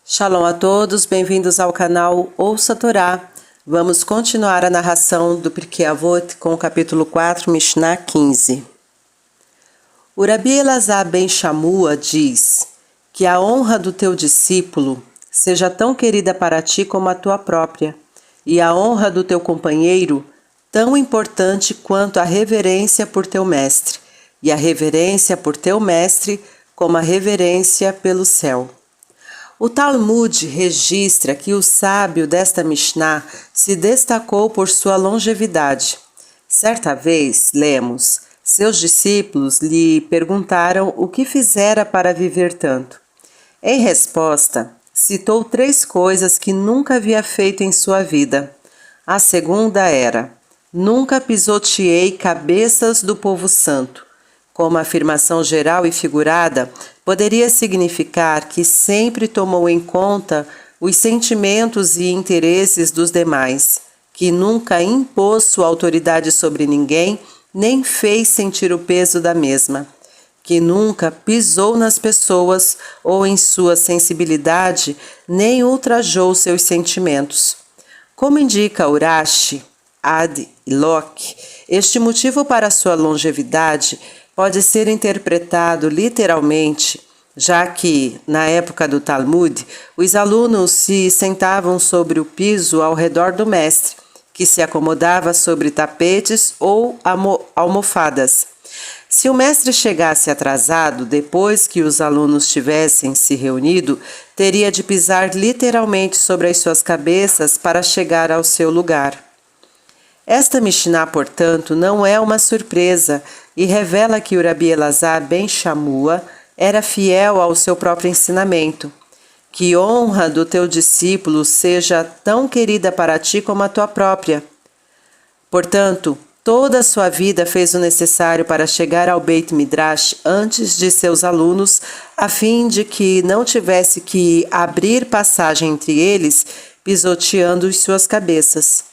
Shalom a todos, bem-vindos ao canal Ouça a Torá. Vamos continuar a narração do Pirkei Avot com o capítulo 4, Mishnah 15. O Rabi Elazar ben Shamua diz que a honra do teu discípulo seja tão querida para ti como a tua própria, e a honra do teu companheiro tão importante quanto a reverência por teu mestre, e a reverência por teu mestre como a reverência pelo céu. O Talmud registra que o sábio desta Mishnah se destacou por sua longevidade. Certa vez, lemos, seus discípulos lhe perguntaram o que fizera para viver tanto. Em resposta, citou 3 coisas que nunca havia feito em sua vida. A segunda era: nunca pisoteei cabeças do povo santo. Como afirmação geral e figurada, poderia significar que sempre tomou em conta os sentimentos e interesses dos demais, que nunca impôs sua autoridade sobre ninguém, nem fez sentir o peso da mesma, que nunca pisou nas pessoas ou em sua sensibilidade, nem ultrajou seus sentimentos. Como indica Urashi, Ad e Locke, este motivo para sua longevidade pode ser interpretado literalmente, já que, na época do Talmud, os alunos se sentavam sobre o piso ao redor do mestre, que se acomodava sobre tapetes ou almofadas. Se o mestre chegasse atrasado, depois que os alunos tivessem se reunido, teria de pisar literalmente sobre as suas cabeças para chegar ao seu lugar. Esta Mishnah, portanto, não é uma surpresa e revela que o Rabi Elazar ben Shamua era fiel ao seu próprio ensinamento. Que honra do teu discípulo seja tão querida para ti como a tua própria. Portanto, toda a sua vida fez o necessário para chegar ao Beit Midrash antes de seus alunos, a fim de que não tivesse que abrir passagem entre eles, pisoteando suas cabeças.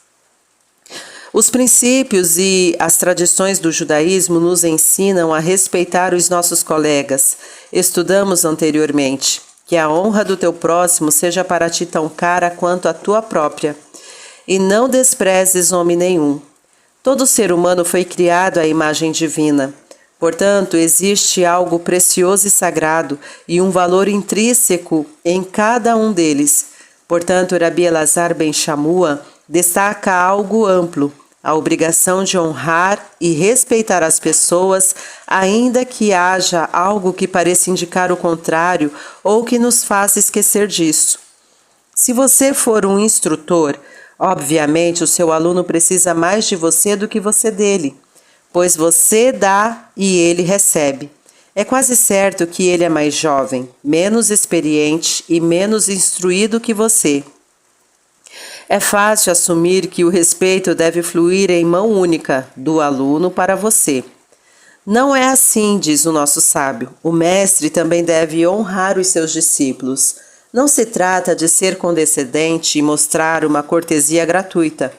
Os princípios e as tradições do judaísmo nos ensinam a respeitar os nossos colegas. Estudamos anteriormente que a honra do teu próximo seja para ti tão cara quanto a tua própria. E não desprezes homem nenhum. Todo ser humano foi criado à imagem divina. Portanto, existe algo precioso e sagrado e um valor intrínseco em cada um deles. Portanto, Rabi Elazar ben Shamua destaca algo amplo: a obrigação de honrar e respeitar as pessoas, ainda que haja algo que pareça indicar o contrário ou que nos faça esquecer disso. Se você for um instrutor, obviamente o seu aluno precisa mais de você do que você dele, pois você dá e ele recebe. É quase certo que ele é mais jovem, menos experiente e menos instruído que você. É fácil assumir que o respeito deve fluir em mão única, do aluno para você. Não é assim, diz o nosso sábio. O mestre também deve honrar os seus discípulos. Não se trata de ser condescendente e mostrar uma cortesia gratuita.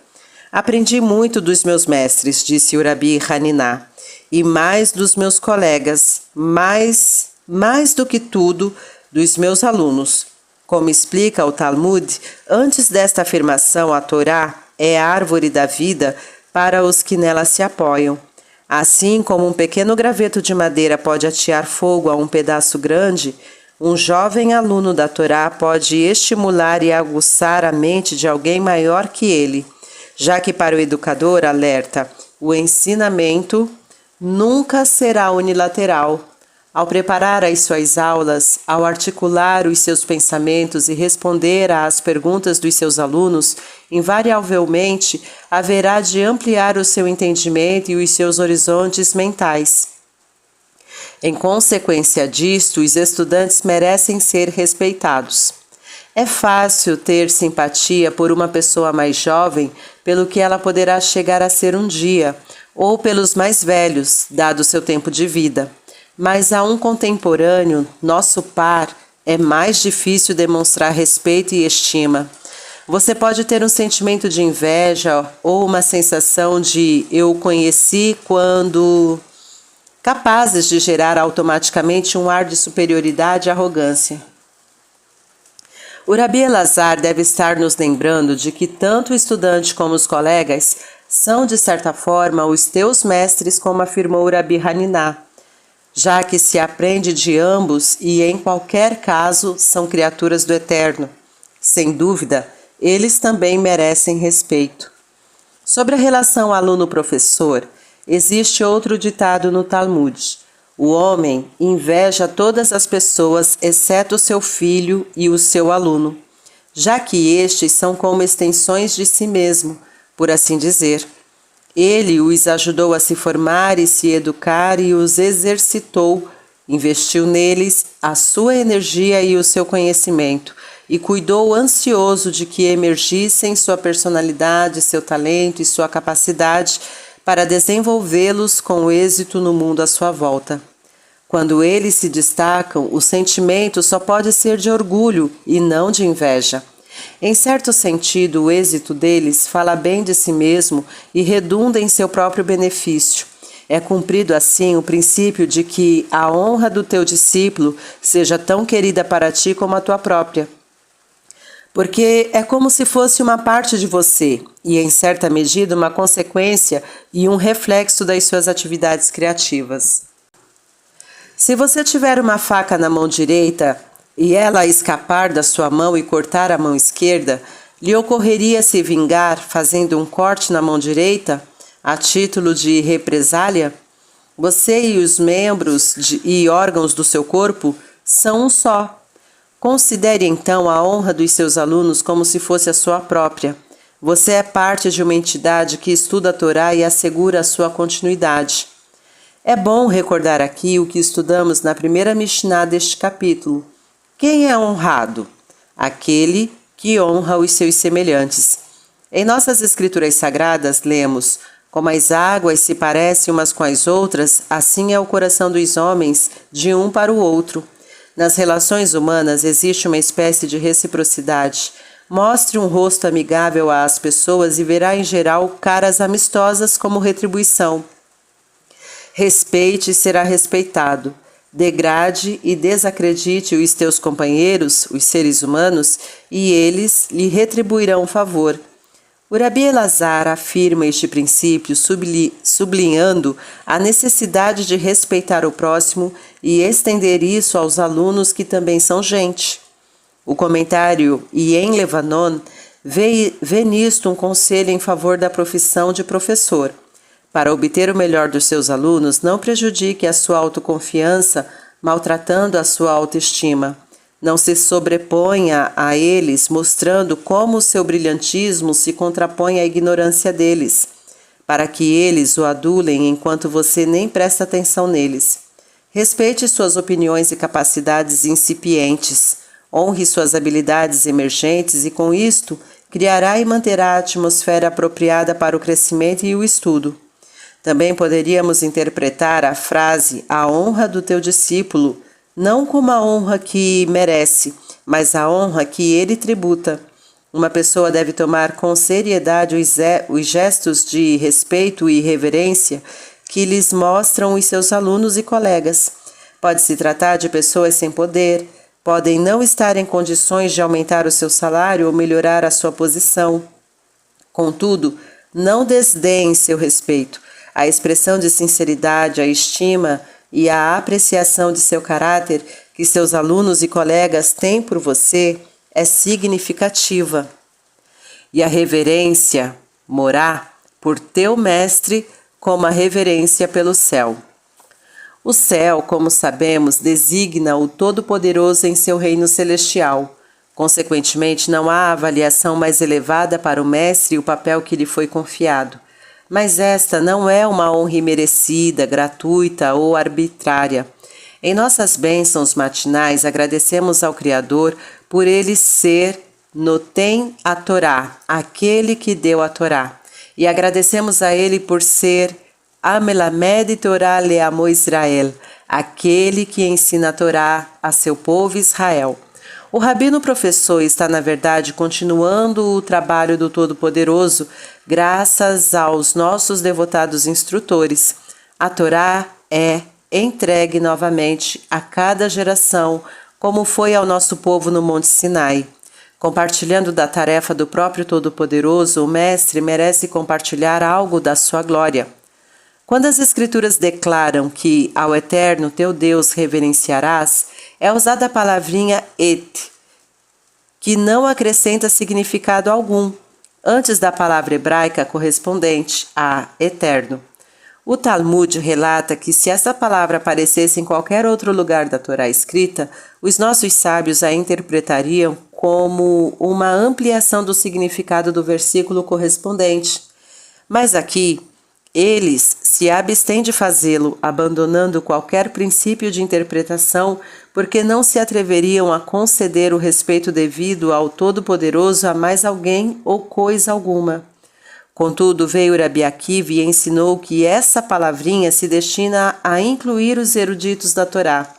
Aprendi muito dos meus mestres, disse o Rabi Haniná, e mais dos meus colegas, mais do que tudo, dos meus alunos. Como explica o Talmud, antes desta afirmação, a Torá é a árvore da vida para os que nela se apoiam. Assim como um pequeno graveto de madeira pode atear fogo a um pedaço grande, um jovem aluno da Torá pode estimular e aguçar a mente de alguém maior que ele, já que para o educador, alerta, o ensinamento nunca será unilateral. Ao preparar as suas aulas, ao articular os seus pensamentos e responder às perguntas dos seus alunos, invariavelmente haverá de ampliar o seu entendimento e os seus horizontes mentais. Em consequência disto, os estudantes merecem ser respeitados. É fácil ter simpatia por uma pessoa mais jovem pelo que ela poderá chegar a ser um dia, ou pelos mais velhos, dado seu tempo de vida. Mas a um contemporâneo, nosso par, é mais difícil demonstrar respeito e estima. Você pode ter um sentimento de inveja ou uma sensação de eu o conheci quando, capazes de gerar automaticamente um ar de superioridade e arrogância. O Rabi Elazar deve estar nos lembrando de que tanto o estudante como os colegas são, de certa forma, os teus mestres, como afirmou o Rabi Haniná, já que se aprende de ambos e, em qualquer caso, são criaturas do Eterno. Sem dúvida, eles também merecem respeito. Sobre a relação aluno-professor, existe outro ditado no Talmud. O homem inveja todas as pessoas, exceto o seu filho e o seu aluno, já que estes são como extensões de si mesmo, por assim dizer. Ele os ajudou a se formar e se educar e os exercitou, investiu neles a sua energia e o seu conhecimento, e cuidou ansioso de que emergissem sua personalidade, seu talento e sua capacidade para desenvolvê-los com êxito no mundo à sua volta. Quando eles se destacam, o sentimento só pode ser de orgulho e não de inveja. Em certo sentido, o êxito deles fala bem de si mesmo e redunda em seu próprio benefício. É cumprido assim o princípio de que a honra do teu discípulo seja tão querida para ti como a tua própria. Porque é como se fosse uma parte de você e, em certa medida, uma consequência e um reflexo das suas atividades criativas. Se você tiver uma faca na mão direita e ela escapar da sua mão e cortar a mão esquerda, lhe ocorreria se vingar fazendo um corte na mão direita, a título de represália? Você e os membros e órgãos do seu corpo são um só. Considere então a honra dos seus alunos como se fosse a sua própria. Você é parte de uma entidade que estuda a Torá e assegura a sua continuidade. É bom recordar aqui o que estudamos na primeira Mishnah deste capítulo. Quem é honrado? Aquele que honra os seus semelhantes. Em nossas escrituras sagradas lemos: como as águas se parecem umas com as outras, assim é o coração dos homens de um para o outro. Nas relações humanas existe uma espécie de reciprocidade. Mostre um rosto amigável às pessoas e verá em geral caras amistosas como retribuição. Respeite e será respeitado. Degrade e desacredite os teus companheiros, os seres humanos, e eles lhe retribuirão favor. O Rabi Elazar afirma este princípio sublinhando a necessidade de respeitar o próximo e estender isso aos alunos que também são gente. O comentário Ien Levanon vê nisto um conselho em favor da profissão de professor. Para obter o melhor dos seus alunos, não prejudique a sua autoconfiança, maltratando a sua autoestima. Não se sobreponha a eles, mostrando como o seu brilhantismo se contrapõe à ignorância deles, para que eles o adulem enquanto você nem presta atenção neles. Respeite suas opiniões e capacidades incipientes, honre suas habilidades emergentes e, com isto, criará e manterá a atmosfera apropriada para o crescimento e o estudo. Também poderíamos interpretar a frase "a honra do teu discípulo" não como a honra que merece, mas a honra que ele tributa. Uma pessoa deve tomar com seriedade os gestos de respeito e reverência que lhes mostram os seus alunos e colegas. Pode-se tratar de pessoas sem poder, podem não estar em condições de aumentar o seu salário ou melhorar a sua posição. Contudo, não desdenhe seu respeito. A expressão de sinceridade, a estima e a apreciação de seu caráter que seus alunos e colegas têm por você é significativa. E a reverência morá por teu mestre como a reverência pelo céu. O céu, como sabemos, designa o Todo-Poderoso em seu reino celestial. Consequentemente, não há avaliação mais elevada para o mestre e o papel que lhe foi confiado. Mas esta não é uma honra imerecida, gratuita ou arbitrária. Em nossas bênçãos matinais, agradecemos ao Criador por ele ser Noten a Torá, aquele que deu a Torá. E agradecemos a ele por ser Amelamed Torá Leamo Israel, aquele que ensina a Torá a seu povo Israel. O rabino professor está, na verdade, continuando o trabalho do Todo-Poderoso, graças aos nossos devotados instrutores. A Torá é entregue novamente a cada geração, como foi ao nosso povo no Monte Sinai. Compartilhando da tarefa do próprio Todo-Poderoso, o Mestre merece compartilhar algo da sua glória. Quando as Escrituras declaram que ao Eterno teu Deus reverenciarás, é usada a palavrinha et, que não acrescenta significado algum, antes da palavra hebraica correspondente a eterno. O Talmud relata que se essa palavra aparecesse em qualquer outro lugar da Torá escrita, os nossos sábios a interpretariam como uma ampliação do significado do versículo correspondente. Mas aqui, eles se abstêm de fazê-lo, abandonando qualquer princípio de interpretação, porque não se atreveriam a conceder o respeito devido ao Todo-Poderoso a mais alguém ou coisa alguma. Contudo, veio Rabi Akiva e ensinou que essa palavrinha se destina a incluir os eruditos da Torá.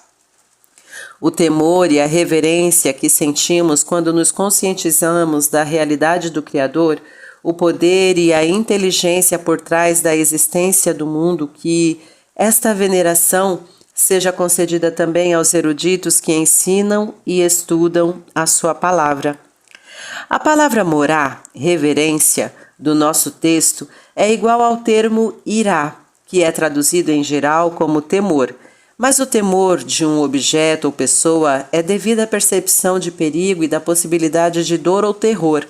O temor e a reverência que sentimos quando nos conscientizamos da realidade do Criador, o poder e a inteligência por trás da existência do mundo, que esta veneração seja concedida também aos eruditos que ensinam e estudam a sua palavra. A palavra morá, reverência, do nosso texto é igual ao termo irá, que é traduzido em geral como temor, mas o temor de um objeto ou pessoa é devido à percepção de perigo e da possibilidade de dor ou terror.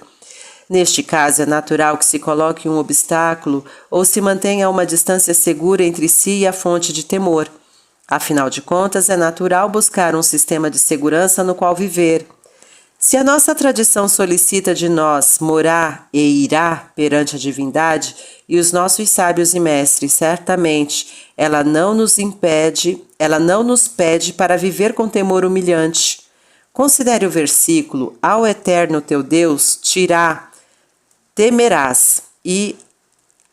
Neste caso, é natural que se coloque um obstáculo ou se mantenha uma distância segura entre si e a fonte de temor. Afinal de contas, é natural buscar um sistema de segurança no qual viver. Se a nossa tradição solicita de nós morar e irá perante a divindade, e os nossos sábios e mestres, certamente, ela não nos pede para viver com temor humilhante. Considere o versículo: ao Eterno teu Deus temerás, e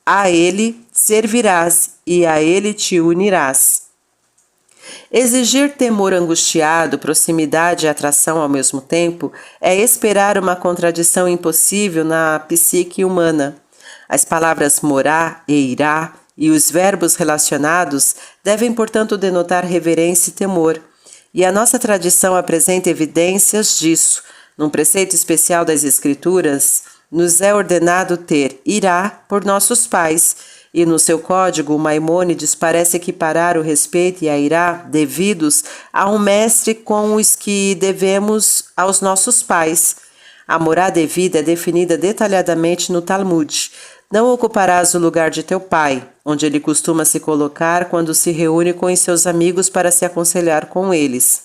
a ele servirás, e a ele te unirás. Exigir temor angustiado, proximidade e atração ao mesmo tempo é esperar uma contradição impossível na psique humana. As palavras morá e irá e os verbos relacionados devem, portanto, denotar reverência e temor. E a nossa tradição apresenta evidências disso. Num preceito especial das Escrituras, nos é ordenado ter irá por nossos pais, e no seu código, Maimônides parece equiparar o respeito e a irá devidos a um mestre com os que devemos aos nossos pais. A morá devida é definida detalhadamente no Talmud. Não ocuparás o lugar de teu pai, onde ele costuma se colocar quando se reúne com os seus amigos para se aconselhar com eles.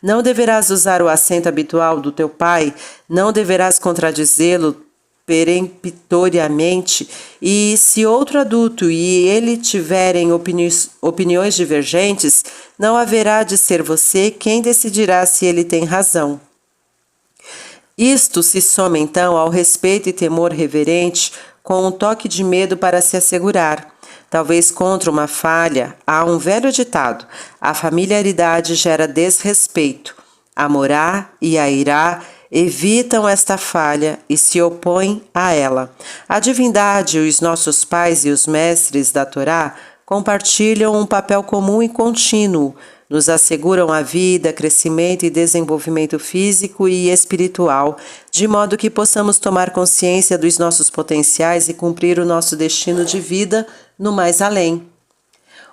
Não deverás usar o assento habitual do teu pai, não deverás contradizê-lo peremptoriamente, e se outro adulto e ele tiverem opiniões divergentes, não haverá de ser você quem decidirá se ele tem razão. Isto se soma então ao respeito e temor reverente, com um toque de medo para se assegurar. Talvez contra uma falha, há um velho ditado: a familiaridade gera desrespeito. A morá e a irá evitam esta falha e se opõem a ela. A divindade, os nossos pais e os mestres da Torá compartilham um papel comum e contínuo, nos asseguram a vida, crescimento e desenvolvimento físico e espiritual, de modo que possamos tomar consciência dos nossos potenciais e cumprir o nosso destino de vida no mais além.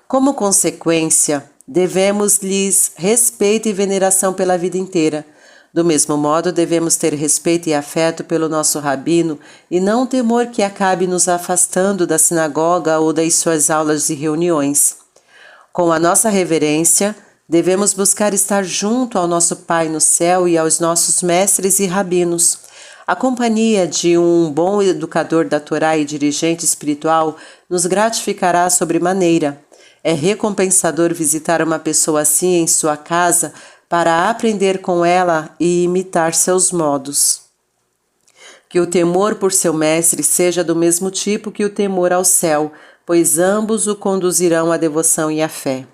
Como consequência, devemos-lhes respeito e veneração pela vida inteira. Do mesmo modo, devemos ter respeito e afeto pelo nosso rabino e não temor que acabe nos afastando da sinagoga ou das suas aulas e reuniões. Com a nossa reverência, devemos buscar estar junto ao nosso Pai no céu e aos nossos mestres e rabinos. A companhia de um bom educador da Torá e dirigente espiritual nos gratificará sobremaneira. É recompensador visitar uma pessoa assim em sua casa para aprender com ela e imitar seus modos. Que o temor por seu mestre seja do mesmo tipo que o temor ao céu, pois ambos o conduzirão à devoção e à fé.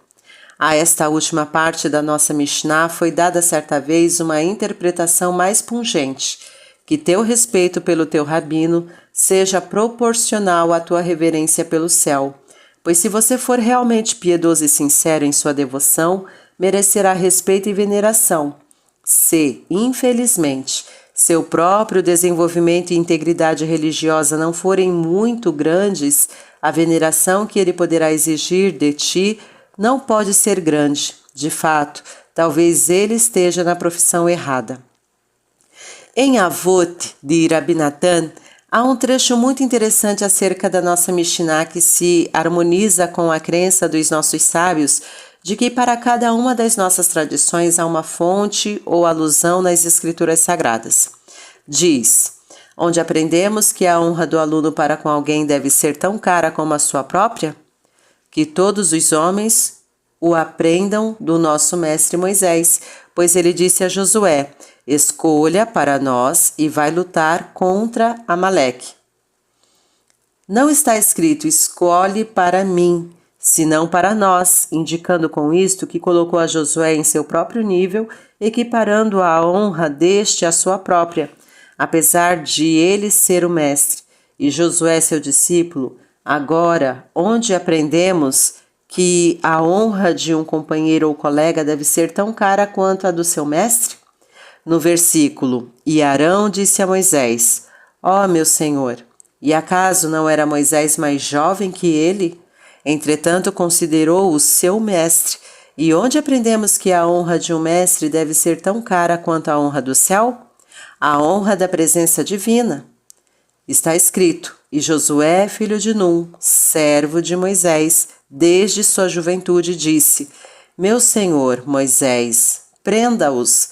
A esta última parte da nossa Mishnah foi dada certa vez uma interpretação mais pungente: que teu respeito pelo teu rabino seja proporcional à tua reverência pelo céu, pois se você for realmente piedoso e sincero em sua devoção, merecerá respeito e veneração. Se, infelizmente, seu próprio desenvolvimento e integridade religiosa não forem muito grandes, a veneração que ele poderá exigir de ti não pode ser grande. De fato, talvez ele esteja na profissão errada. Em Avot, de Rabi Natan, há um trecho muito interessante acerca da nossa Mishnah que se harmoniza com a crença dos nossos sábios de que para cada uma das nossas tradições há uma fonte ou alusão nas escrituras sagradas. Diz, onde aprendemos que a honra do aluno para com alguém deve ser tão cara como a sua própria, que todos os homens o aprendam do nosso mestre Moisés, pois ele disse a Josué, escolha para nós e vai lutar contra Amaleque. Não está escrito, escolhe para mim, senão para nós, indicando com isto que colocou a Josué em seu próprio nível, equiparando a honra deste à sua própria, apesar de ele ser o mestre, e Josué seu discípulo. Agora, onde aprendemos que a honra de um companheiro ou colega deve ser tão cara quanto a do seu mestre? No versículo, e Arão disse a Moisés, ó meu Senhor, e acaso não era Moisés mais jovem que ele? Entretanto, considerou-o seu mestre. E onde aprendemos que a honra de um mestre deve ser tão cara quanto a honra do céu? A honra da presença divina. Está escrito, e Josué, filho de Num, servo de Moisés, desde sua juventude, disse, meu senhor, Moisés, prenda-os.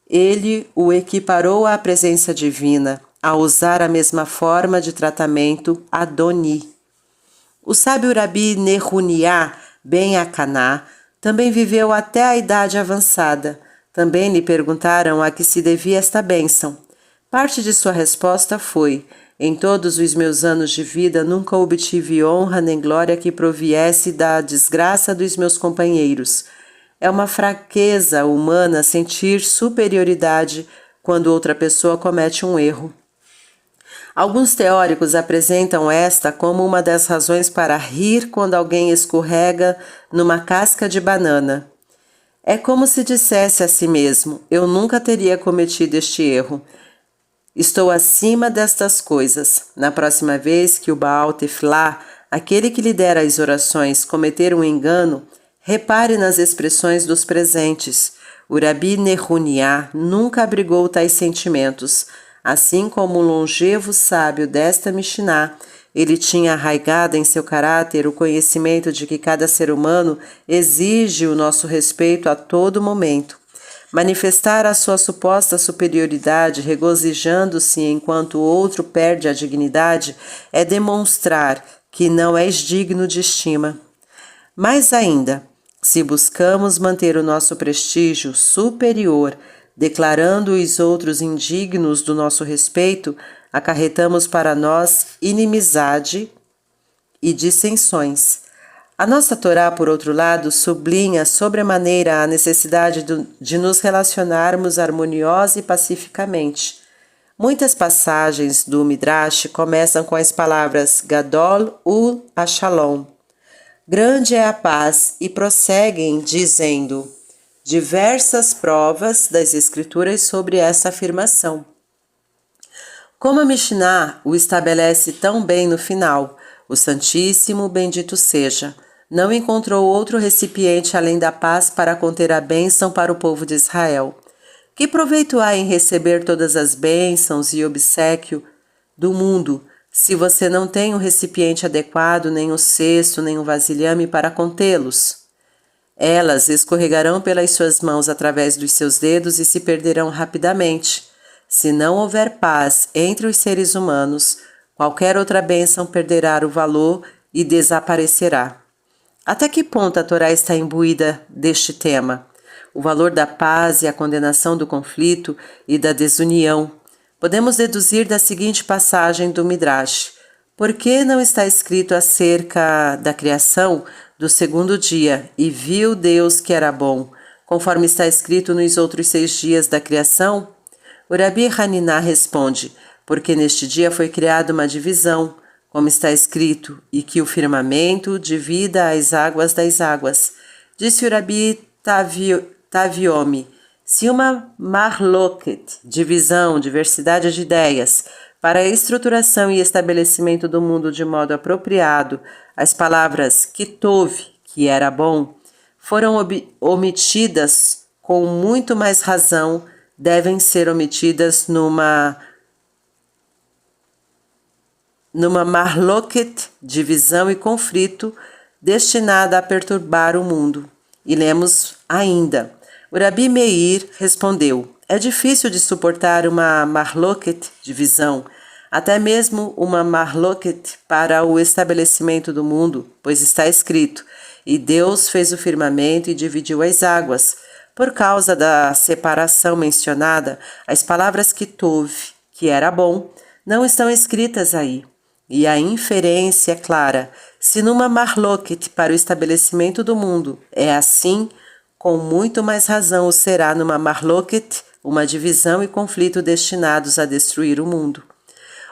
Ele o equiparou à presença divina, a usar a mesma forma de tratamento Adoni. O sábio Rabi Nehuniá ben Akaná também viveu até a idade avançada. Também lhe perguntaram a que se devia esta bênção. Parte de sua resposta foi, em todos os meus anos de vida nunca obtive honra nem glória que proviesse da desgraça dos meus companheiros. É uma fraqueza humana sentir superioridade quando outra pessoa comete um erro. Alguns teóricos apresentam esta como uma das razões para rir quando alguém escorrega numa casca de banana. É como se dissesse a si mesmo, eu nunca teria cometido este erro. Estou acima destas coisas. Na próxima vez que o Baal Tefilá, aquele que lidera as orações, cometer um engano, repare nas expressões dos presentes. O Rabi Nehuniá nunca abrigou tais sentimentos. Assim como o longevo sábio desta Mishnah, ele tinha arraigado em seu caráter o conhecimento de que cada ser humano exige o nosso respeito a todo momento. Manifestar a sua suposta superioridade, regozijando-se enquanto o outro perde a dignidade, é demonstrar que não és digno de estima. Mais ainda, se buscamos manter o nosso prestígio superior, declarando os outros indignos do nosso respeito, acarretamos para nós inimizade e dissensões. A nossa Torá, por outro lado, sublinha sobremaneira a necessidade de nos relacionarmos harmoniosa e pacificamente. Muitas passagens do Midrash começam com as palavras Gadol ul Ashalom. Grande é a paz, e prosseguem dizendo diversas provas das Escrituras sobre essa afirmação. Como a Mishnah o estabelece tão bem no final, o Santíssimo bendito seja, não encontrou outro recipiente além da paz para conter a bênção para o povo de Israel. Que proveito há em receber todas as bênçãos e obséquio do mundo, se você não tem um recipiente adequado, nem um cesto, nem um vasilhame para contê-los? Elas escorregarão pelas suas mãos através dos seus dedos e se perderão rapidamente. Se não houver paz entre os seres humanos, qualquer outra bênção perderá o valor e desaparecerá. Até que ponto a Torá está imbuída deste tema? O valor da paz e a condenação do conflito e da desunião. Podemos deduzir da seguinte passagem do Midrash. Por que não está escrito acerca da criação do segundo dia, e viu Deus que era bom, conforme está escrito nos outros 6 dias da criação? O Rabi Haniná responde, porque neste dia foi criada uma divisão, como está escrito, e que o firmamento divida as águas das águas. Disse o Rabi Taviomi, Se uma mahloket, divisão, diversidade de ideias, para a estruturação e estabelecimento do mundo de modo apropriado, as palavras kitov, que era bom, foram omitidas com muito mais razão, devem ser omitidas numa mahloket, divisão e conflito, destinada a perturbar o mundo. E lemos ainda: o Rabi Meir respondeu: é difícil de suportar uma mahloket, divisão, até mesmo uma mahloket para o estabelecimento do mundo, pois está escrito: e Deus fez o firmamento e dividiu as águas. Por causa da separação mencionada, as palavras kitov, que era bom, não estão escritas aí. E a inferência é clara: se numa mahloket para o estabelecimento do mundo é assim, com muito mais razão o será numa mahloket, uma divisão e conflito destinados a destruir o mundo.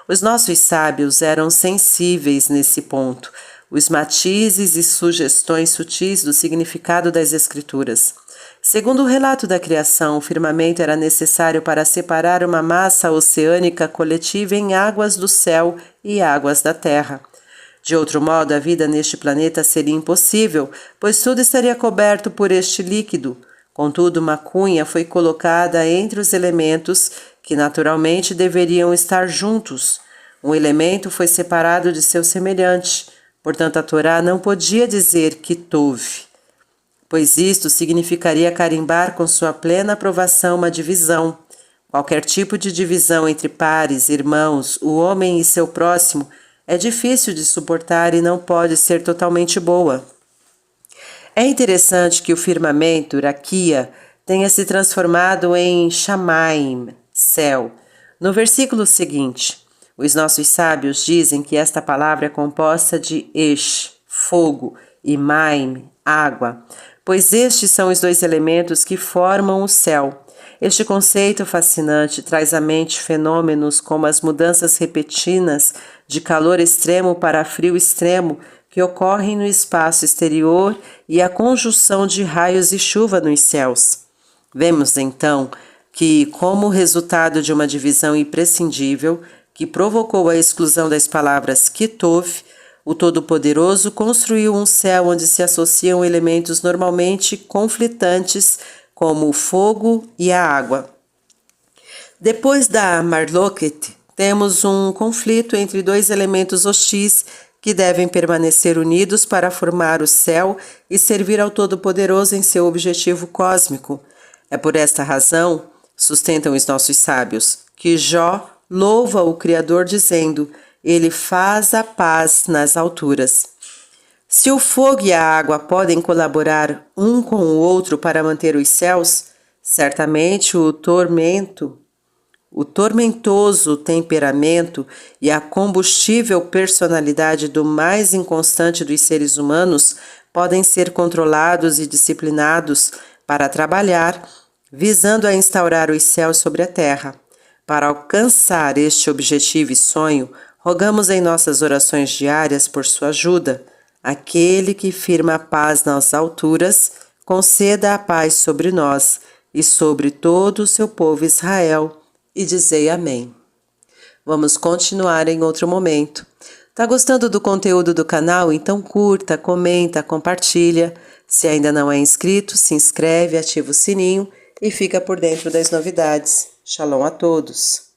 Os nossos sábios eram sensíveis nesse ponto, os matizes e sugestões sutis do significado das Escrituras. Segundo o relato da criação, o firmamento era necessário para separar uma massa oceânica coletiva em águas do céu e águas da terra. De outro modo, a vida neste planeta seria impossível, pois tudo estaria coberto por este líquido. Contudo, uma cunha foi colocada entre os elementos que naturalmente deveriam estar juntos. Um elemento foi separado de seu semelhante. Portanto, a Torá não podia dizer kitov, pois isto significaria carimbar com sua plena aprovação uma divisão. Qualquer tipo de divisão entre pares, irmãos, o homem e seu próximo é difícil de suportar e não pode ser totalmente boa. É interessante que o firmamento, raquia, tenha se transformado em shamaim, céu. No versículo seguinte, os nossos sábios dizem que esta palavra é composta de esh, fogo, e maim, água, pois estes são os dois elementos que formam o céu. Este conceito fascinante traz à mente fenômenos como as mudanças repentinas de calor extremo para frio extremo que ocorrem no espaço exterior e a conjunção de raios e chuva nos céus. Vemos então que, como resultado de uma divisão imprescindível que provocou a exclusão das palavras kitov, o Todo-Poderoso construiu um céu onde se associam elementos normalmente conflitantes, como o fogo e a água. Depois da mahloket, temos um conflito entre dois elementos hostis que devem permanecer unidos para formar o céu e servir ao Todo-Poderoso em seu objetivo cósmico. É por esta razão, sustentam os nossos sábios, que Jó louva o Criador dizendo: ele faz a paz nas alturas. Se o fogo e a água podem colaborar um com o outro para manter os céus, certamente o tormentoso temperamento e a combustível personalidade do mais inconstante dos seres humanos podem ser controlados e disciplinados para trabalhar, visando a instaurar os céus sobre a terra. Para alcançar este objetivo e sonho, rogamos em nossas orações diárias por sua ajuda. Aquele que firma a paz nas alturas, conceda a paz sobre nós e sobre todo o seu povo Israel. E dizei amém. Vamos continuar em outro momento. Tá gostando do conteúdo do canal? Então curta, comenta, compartilha. Se ainda não é inscrito, se inscreve, ativa o sininho e fica por dentro das novidades. Shalom a todos!